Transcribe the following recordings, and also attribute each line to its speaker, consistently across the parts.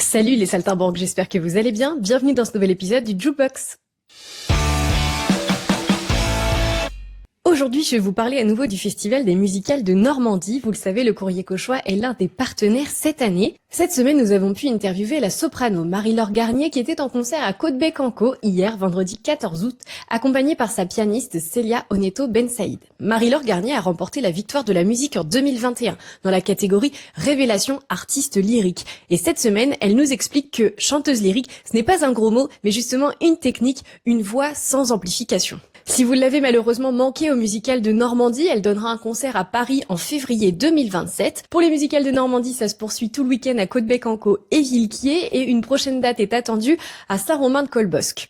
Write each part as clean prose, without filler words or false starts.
Speaker 1: Salut les saltimbanques, j'espère que vous allez bien. Bienvenue dans ce nouvel épisode du Jukebox. Aujourd'hui, je vais vous parler à nouveau du Festival des musicales de Normandie. Vous le savez, le Courrier Cauchois est l'un des partenaires cette année. Cette semaine, nous avons pu interviewer la soprano Marie-Laure Garnier qui était en concert à Côte-Bec-en-Caux hier, vendredi 14 août, accompagnée par sa pianiste Célia Oneto Ben Saïd. Marie-Laure Garnier a remporté la victoire de la musique en 2021 dans la catégorie Révélation artiste lyrique. Et cette semaine, elle nous explique que chanteuse lyrique, ce n'est pas un gros mot, mais justement une technique, une voix sans amplification. Si vous l'avez malheureusement manqué au musical de Normandie, elle donnera un concert à Paris en février 2027. Pour les musicales de Normandie, ça se poursuit tout le week-end à Côte-Bec-en-Caux et Villequier et une prochaine date est attendue à Saint-Romain-de-Colbosc.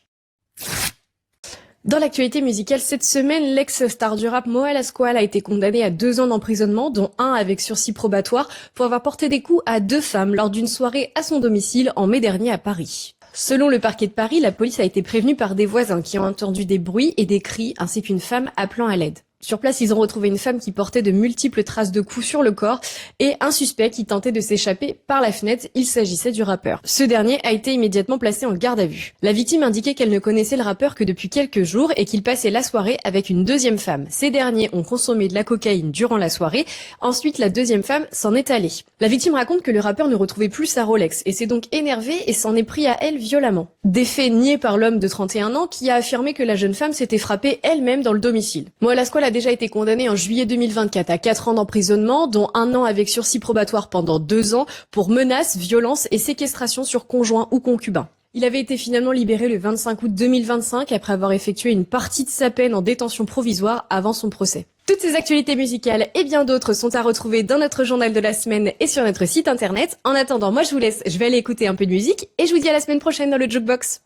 Speaker 1: Dans l'actualité musicale cette semaine, l'ex-star du rap Moa Lasquale a été condamné à 2 ans d'emprisonnement, dont 1 avec sursis probatoire, pour avoir porté des coups à 2 femmes lors d'une soirée à son domicile en mai dernier à Paris. Selon le parquet de Paris, la police a été prévenue par des voisins qui ont entendu des bruits et des cris, ainsi qu'une femme appelant à l'aide. Sur place, ils ont retrouvé une femme qui portait de multiples traces de coups sur le corps et un suspect qui tentait de s'échapper par la fenêtre. Il s'agissait du rappeur. Ce dernier a été immédiatement placé en garde à vue. La victime indiquait qu'elle ne connaissait le rappeur que depuis quelques jours et qu'il passait la soirée avec une deuxième femme. Ces derniers ont consommé de la cocaïne durant la soirée. Ensuite, la deuxième femme s'en est allée. La victime raconte que le rappeur ne retrouvait plus sa Rolex et s'est donc énervé et s'en est pris à elle violemment. Des faits niés par l'homme de 31 ans qui a affirmé que la jeune femme s'était frappée elle-même dans le domicile. Moa Lasquale a déjà été condamné en juillet 2024 à 4 ans d'emprisonnement, dont 1 an avec sursis probatoire pendant 2 ans pour menaces, violences et séquestration sur conjoint ou concubin. Il avait été finalement libéré le 25 août 2025 après avoir effectué une partie de sa peine en détention provisoire avant son procès. Toutes ces actualités musicales et bien d'autres sont à retrouver dans notre journal de la semaine et sur notre site internet. En attendant, moi je vous laisse, je vais aller écouter un peu de musique et je vous dis à la semaine prochaine dans le Jukebox.